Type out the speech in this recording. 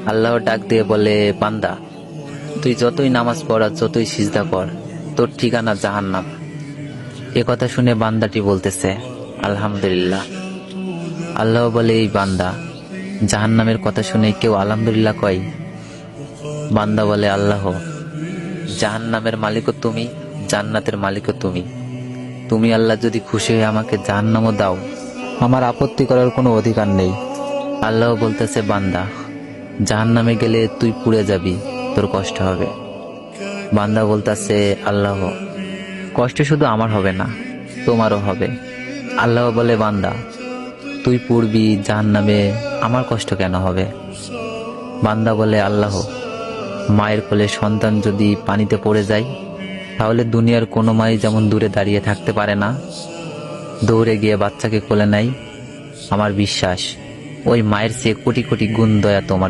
আল্লাহ ডাক দিয়ে বলে, বান্দা, তুই যতই নামাজ পড় আর যতই সিজদা কর, তোর ঠিকানা জাহান্নাম। এ কথা শুনে বান্দাটি বলতেছে, আলহামদুলিল্লাহ। আল্লাহ বলে, এই বান্দা, জাহান্নামের কথা শুনে কেউ আলহামদুলিল্লাহ কয়? বান্দা বলে, আল্লাহ, জাহান্নামের মালিকও তুমি, জান্নাতের মালিকও তুমি। তুমি আল্লাহ যদি খুশি হয়ে আমাকে জাহান্নামও দাও, আমার আপত্তি করার কোনো অধিকার নেই। আল্লাহ বলতেছে, বান্দা, জাহান্নামে গেলে তুই পুড়ে যাবি, তোর কষ্ট হবে। বান্দা বলতেছে, আল্লাহ, কষ্ট শুধু আমার হবে না, তোমারও হবে। আল্লাহ বলে, বান্দা, তুই পুড়বি জাহান্নামে, আমার কষ্ট কেন হবে? বান্দা বলে, আল্লাহ, মায়ের কোলে সন্তান যদি পানিতে পড়ে যায়, তাহলে দুনিয়ার কোনো মাই যেমন দূরে দাঁড়িয়ে থাকতে পারে না, দৌড়ে গিয়ে বাচ্চাকে কোলে নেয়, আমার বিশ্বাস ওই মায়ের চেয়ে কোটি কোটি গুণ দয়া তোমার